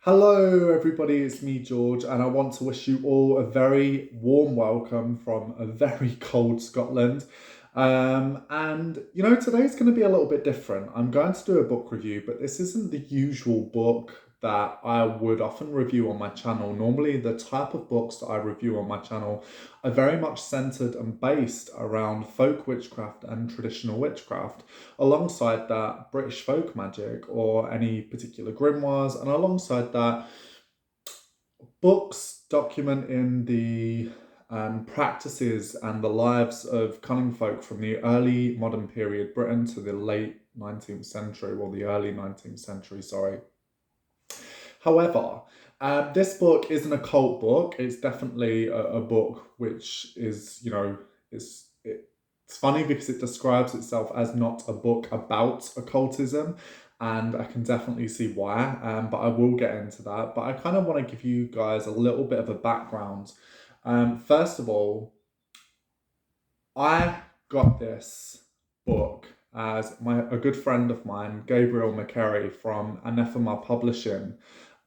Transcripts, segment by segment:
Hello, everybody, it's me, George, and I want to wish you all a very warm welcome from a very cold Scotland. Today's going to be a little bit different. I'm going to do a book review, but this isn't the usual book that I would often review on my channel. Normally, the type of books that I review on my channel are very much centered and based around folk witchcraft and traditional witchcraft, alongside that British folk magic or any particular grimoires, and alongside that books documenting the practices and the lives of cunning folk from the early modern period Britain to the late 19th century, or the early 19th century, sorry. However, this book isn't a cult book. It's definitely a book which is, it's funny because it describes itself as not a book about occultism, and I can definitely see why. But I will get into that. But I kind of want to give you guys a little bit of a background. First of all, I got this book as a good friend of mine, Gabriel McCary from Anathema Publishing,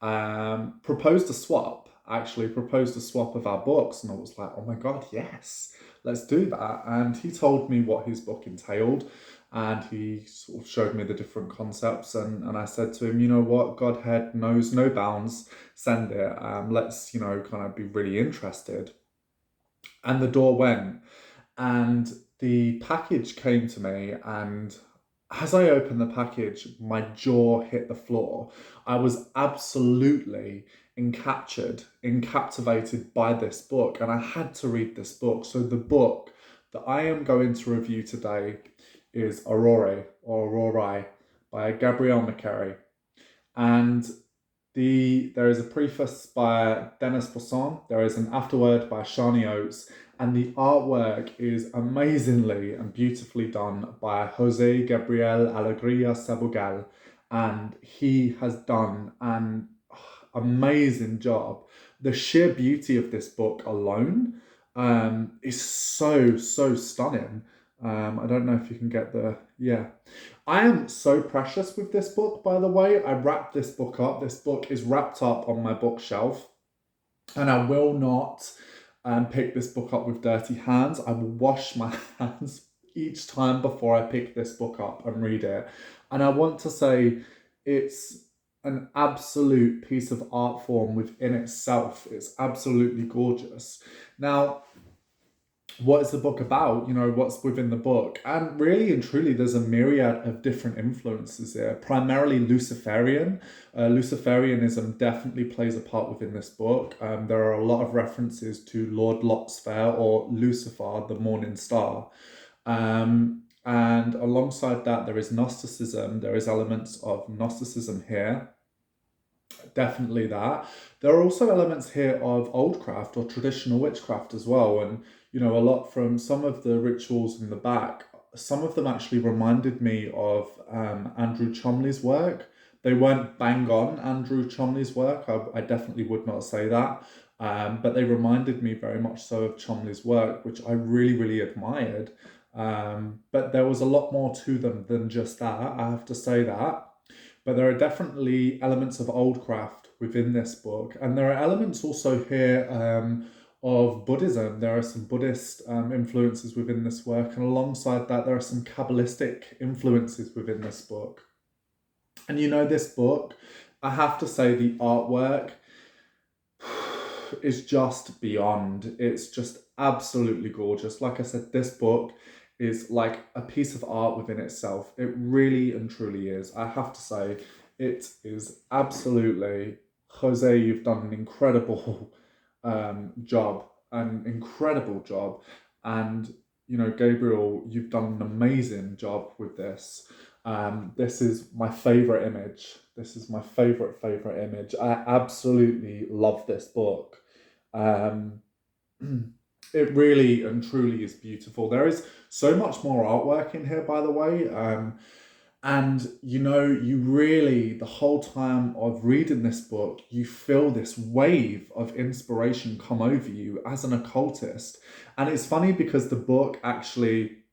proposed a swap. Actually, proposed a swap of our books, and I was like, "Oh my god, yes, let's do that!" And he told me what his book entailed, and he sort of showed me the different concepts, and I said to him, "You know what? Godhead knows no bounds. Send it. Let's kind of be really interested." And the door went, and the package came to me, and as I opened the package, my jaw hit the floor. I was absolutely captivated by this book, and I had to read this book. So the book that I am going to review today is Aurorae, or Aurorae, by Gabrielle McCary. And there is a preface by Dennis Bosson, there is an afterword by Shani Oates, and the artwork is amazingly and beautifully done by Jose Gabriel Alegria Sabugal, and he has done an amazing job. The sheer beauty of this book alone is so stunning. I don't know if you can get yeah. I am so precious with this book, by the way. I wrapped this book up. This book is wrapped up on my bookshelf, and I will not pick this book up with dirty hands. I will wash my hands each time before I pick this book up and read it. And I want to say it's an absolute piece of art form within itself. It's absolutely gorgeous. Now, what is the book about? What's within the book? And really and truly, there's a myriad of different influences here, primarily Luciferian. Luciferianism definitely plays a part within this book. There are a lot of references to Lord Lotsfair, or Lucifer, the morning star. And alongside that, there is Gnosticism. There is elements of Gnosticism here. Definitely that. There are also elements here of oldcraft or traditional witchcraft as well. And, a lot from some of the rituals in the back, some of them actually reminded me of Andrew Chomley's work. They weren't bang on Andrew Chomley's work. I definitely would not say that. But they reminded me very much so of Chomley's work, which I really, really admired. But there was a lot more to them than just that, I have to say that. But there are definitely elements of oldcraft within this book. And there are elements also here of Buddhism. There are some Buddhist influences within this work. And alongside that, there are some Kabbalistic influences within this book. And this book, I have to say the artwork is just beyond. It's just absolutely gorgeous. Like I said, this book is like a piece of art within itself. It really and truly is. I have to say, it is absolutely, Jose, you've done an incredible job, and Gabriel, you've done an amazing job with this. This is my favorite image. This is my favorite image. I absolutely love this book. It really and truly is beautiful. There is so much more artwork in here, by the way. And you really, the whole time of reading this book, you feel this wave of inspiration come over you as an occultist. And it's funny because the book actually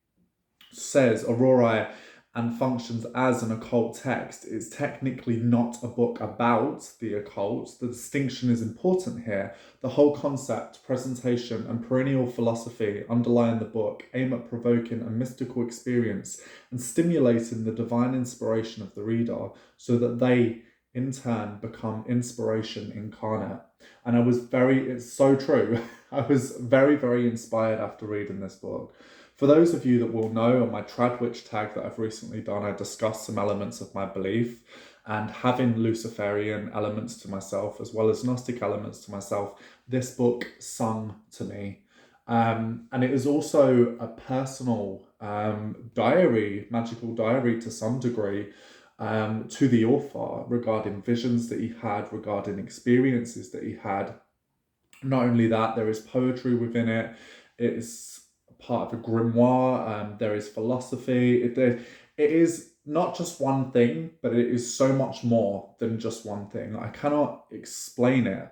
says Aurorae and functions as an occult text, it's technically not a book about the occult. The distinction is important here. The whole concept, presentation, and perennial philosophy underlying the book aim at provoking a mystical experience and stimulating the divine inspiration of the reader so that they, in turn, become inspiration incarnate. And it's so true. I was very, very inspired after reading this book. For those of you that will know, on my Tradwitch tag that I've recently done, I discussed some elements of my belief, and having Luciferian elements to myself as well as Gnostic elements to myself, this book sung to me. And it is also a personal diary, magical diary to some degree, to the author regarding visions that he had, regarding experiences that he had. Not only that, there is poetry within it. It's part of a grimoire. There is philosophy. It is not just one thing, but it is so much more than just one thing. I cannot explain it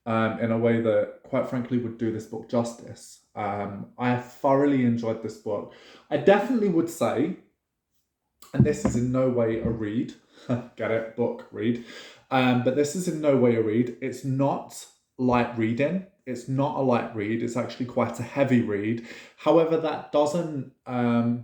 in a way that, quite frankly, would do this book justice. I thoroughly enjoyed this book. I definitely would say, and this is in no way a read, get it, book, read, but this is in no way a read. It's not light reading. It's not a light read. It's actually quite a heavy read. However, that doesn't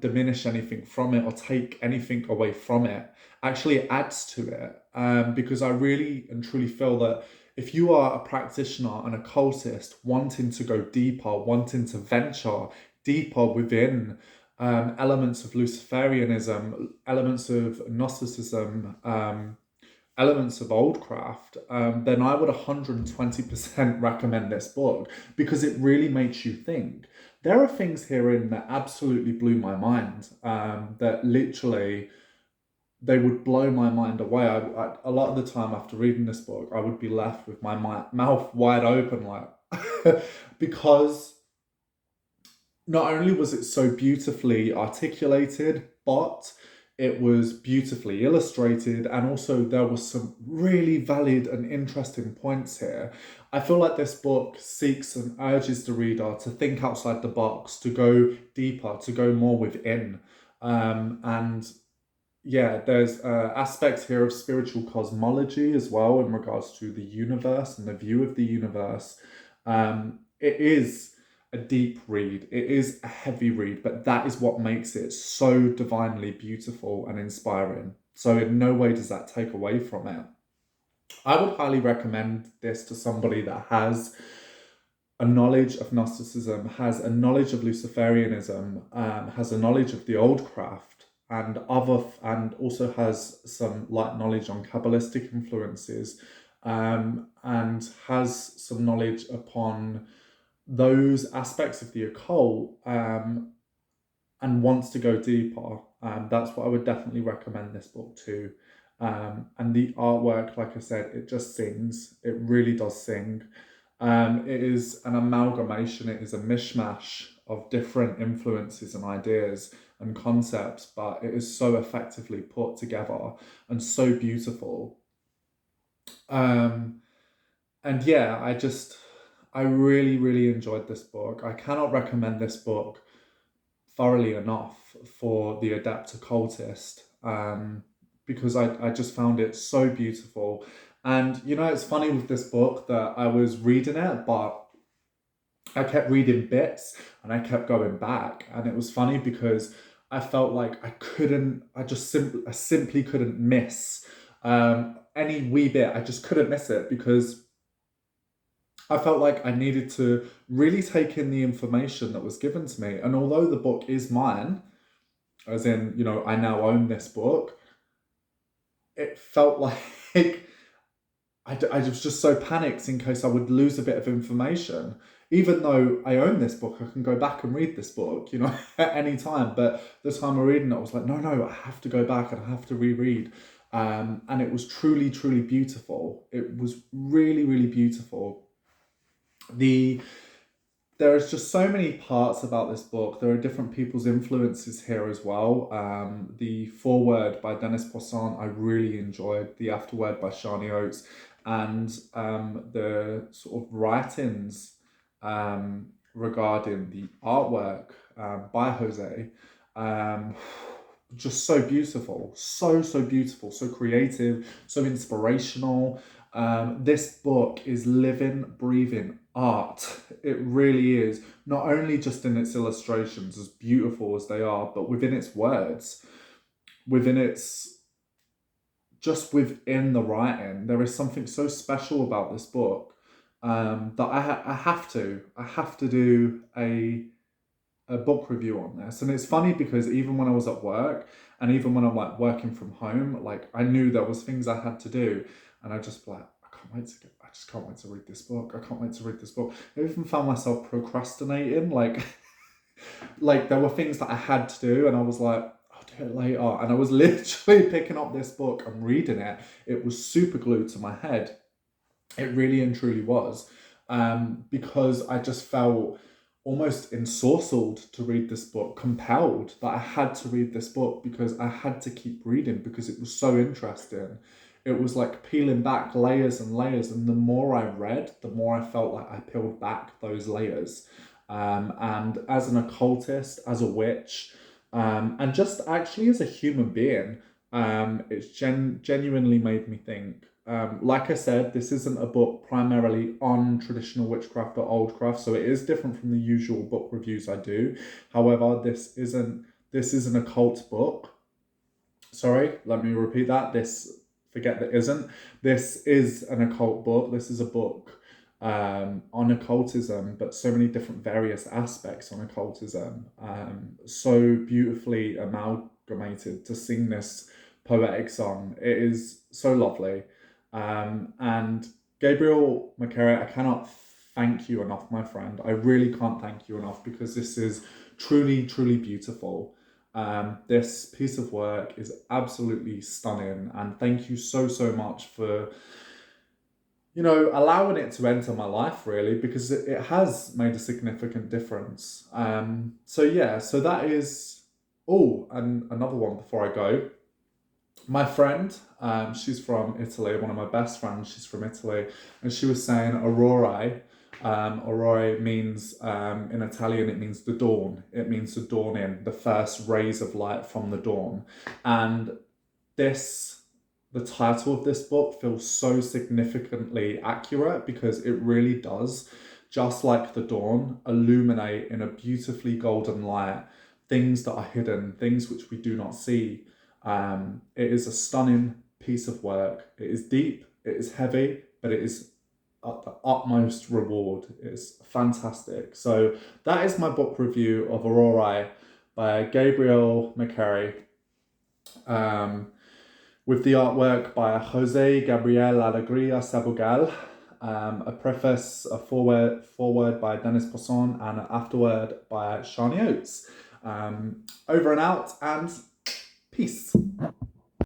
diminish anything from it or take anything away from it. Actually, it adds to it, because I really and truly feel that if you are a practitioner and a cultist wanting to go deeper, wanting to venture deeper within elements of Luciferianism, elements of Gnosticism, elements of oldcraft, then I would 120% recommend this book because it really makes you think. There are things herein that absolutely blew my mind, that literally they would blow my mind away. A lot of the time after reading this book, I would be left with my mouth wide open, like, because not only was it so beautifully articulated, but it was beautifully illustrated, and also there was some really valid and interesting points here. I feel like this book seeks and urges the reader to think outside the box, to go deeper, to go more within. And yeah, there's aspects here of spiritual cosmology as well in regards to the universe and the view of the universe. It is a deep read. It is a heavy read, but that is what makes it so divinely beautiful and inspiring. So in no way does that take away from it. I would highly recommend this to somebody that has a knowledge of Gnosticism, has a knowledge of Luciferianism, has a knowledge of the old craft, and also has some light knowledge on Kabbalistic influences, and has some knowledge upon those aspects of the occult, and wants to go deeper. That's what I would definitely recommend this book to. And the artwork, like I said, it just sings. It really does sing. It is an amalgamation, it is a mishmash of different influences and ideas and concepts, but it is so effectively put together and so beautiful. And yeah, I really, really enjoyed this book. I cannot recommend this book thoroughly enough for the adept occultist, because I just found it so beautiful. And it's funny with this book that I was reading it, but I kept reading bits and I kept going back. And it was funny because I felt like I simply couldn't miss any wee bit. I just couldn't miss it because I felt like I needed to really take in the information that was given to me. And although the book is mine, as in, I now own this book, it felt like I was just so panicked in case I would lose a bit of information. Even though I own this book, I can go back and read this book, at any time. But the time I'm reading it, I was like, no, I have to go back and I have to reread. And it was truly, truly beautiful. It was really, really beautiful. There is just so many parts about this book. There are different people's influences here as well. The foreword by Dennis Poisson, I really enjoyed. The afterword by Shani Oates, and the sort of writings regarding the artwork by Jose. just so beautiful, so beautiful, so creative, so inspirational. This book is living, breathing art. It really is. Not only just in its illustrations, as beautiful as they are, but within its words, within its just within the writing. There is something so special about this book that I have to do a book review on this. And it's funny because even when I was at work and even when I'm like working from home, like I knew there was things I had to do, and I just like I just can't wait to read this book. I can't wait to read this book. I even found myself procrastinating, like like there were things that I had to do, and I was like, I'll do it later. And I was literally picking up this book and reading it. It was super glued to my head. It really and truly was. Because I just felt almost ensorcelled to read this book, compelled that I had to read this book because I had to keep reading because it was so interesting. It was like peeling back layers and layers, and the more I read, the more I felt like I peeled back those layers. And as an occultist, as a witch, and just actually as a human being, it's genuinely made me think. Like I said, this isn't a book primarily on traditional witchcraft or old craft, so it is different from the usual book reviews I do. However, this is an occult book. Sorry, let me repeat that. Forget that isn't. This is an occult book. This is a book on occultism, but so many different various aspects on occultism. So beautifully amalgamated to sing this poetic song. It is so lovely. And Gabriel McCarey, I cannot thank you enough, my friend. I really can't thank you enough because this is truly beautiful. This piece of work is absolutely stunning, and thank you so much for allowing it to enter my life, really, because it has made a significant difference. So yeah, so that is. Oh, and another one before I go. My friend, she's from Italy, one of my best friends, she's from Italy, and she was saying Aurorae. Aurorae means, in Italian, it means the dawn. It means the dawning, the first rays of light from the dawn. And this, the title of this book feels so significantly accurate because it really does, just like the dawn, illuminate in a beautifully golden light things that are hidden, things which we do not see. It is a stunning piece of work. It is deep, it is heavy, but it is at the utmost reward. It's fantastic. So that is my book review of Aurorae by Gabriel McCarey, um, with the artwork by Jose Gabriel Alegria Sabugal, a preface, a foreword by Dennis Posson, and an afterword by Shani Oates. Over and out, and peace.